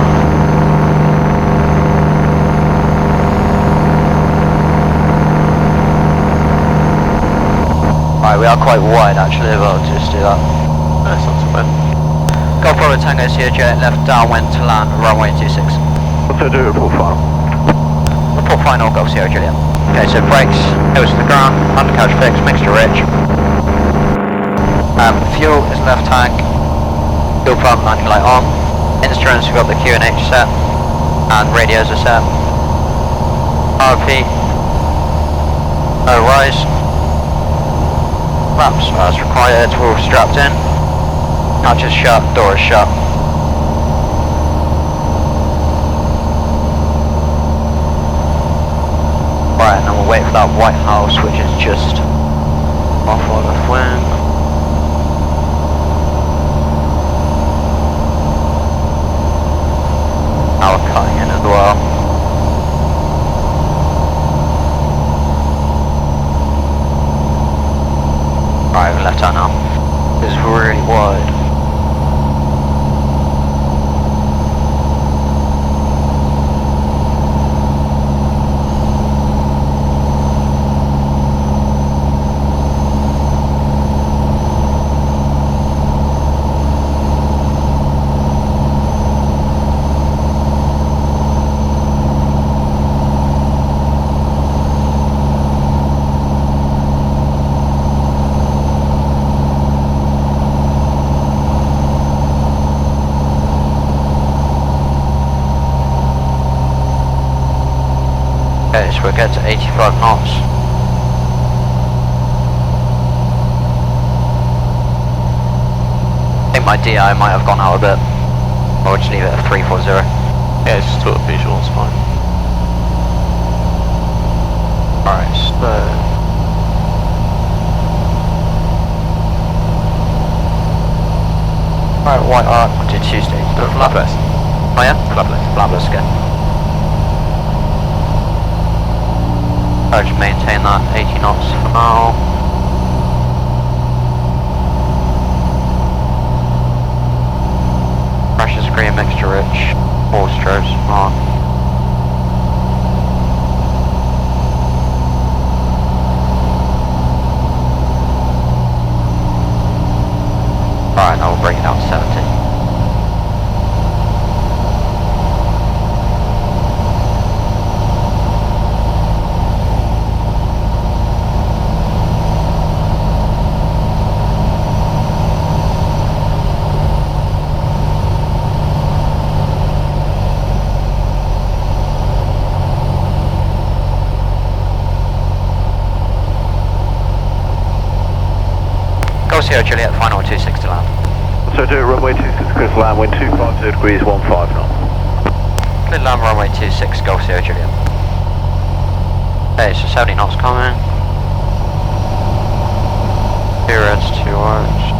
Right, we are quite wide actually, but I'll just do that. That's not too bad. GoPro Tango Juliet, left downwind to land, runway 26. Also do report final. Report final, Golf Sierra Juliet. Okay, so brakes, nose to the ground, undercarriage fixed, mixture rich. Fuel is left tank, fuel pump landing light on. Instruments, we've got the Q&H set, and radios are set. RP, no rise. Flaps as required, we're all strapped in. Hatch is shut, door is shut. Right, and then we'll wait for that white house, which is just off on the wing. Now we're cutting in as well. Right, we're left hand now. This is really wide. Okay, so we'll get to 85 knots. I think my DI might have gone out a bit. Or just leave it at 340. Yeah, it's just to a visual, it's fine. Alright, so... Alright, white arc, we'll do Tuesday. Flapless. Oh yeah? Flapless. Flapless, good. I'll just maintain that 80 knots for now. Pressure screen, mixture rich, all strobes on. Alright, now we'll bring it down to 70. Go Sierra Juliet, final 26 to land. So do it, runway 26 clear to land, wind 250 degrees, 15 knots. Clear to land, runway 26, Go Sierra Juliet. Okay, so 70 knots coming. 2 reds, 2 whites.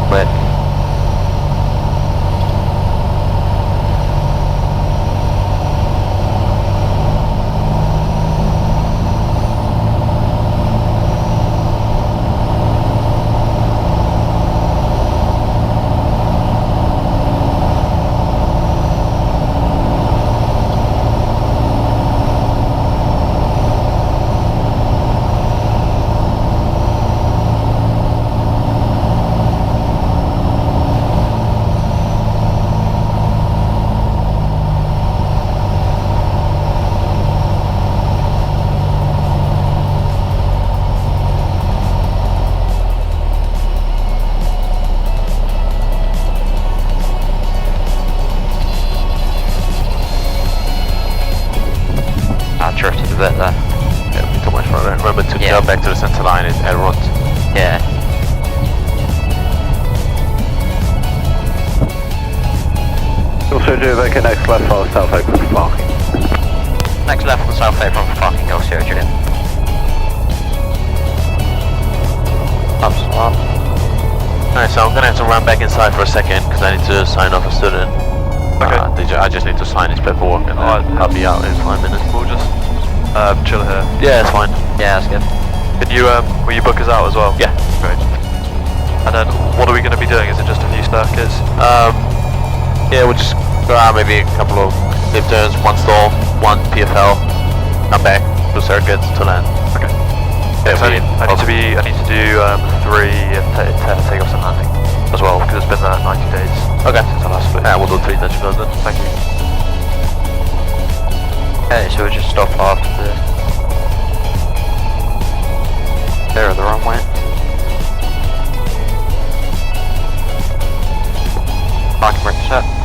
Clear. Drifted a bit there. Yeah, too much for that. Remember to Yeah. go back to the center line is aileron. Yeah. Also do it, vacate next left, follow south apron for parking. Next left on South Apron for parking, Go Sierra Juliet. Up. Alright, so I'm gonna have to run back inside for a second because I need to sign off a student. Okay. I just need to sign his paperwork and I'll be out in 5 minutes. We'll just chill here. Yeah, it's fine. Yeah, that's good. Can you, will you book us out as well? Yeah. Great. And then, what are we going to be doing? Is it just a few circuits? Yeah, we'll just go out maybe a couple of lift turns, 1 stall, 1 PFL, come back, 2 circuits to land. Okay. Yeah, So I need to do 3 takeoffs and landing as well, because it's been 90 days Okay. since I last flew. Yeah, we'll do 3 touch goes then. Thank you. Okay, so we'll just stop after the clear of the runway. Parking brake set.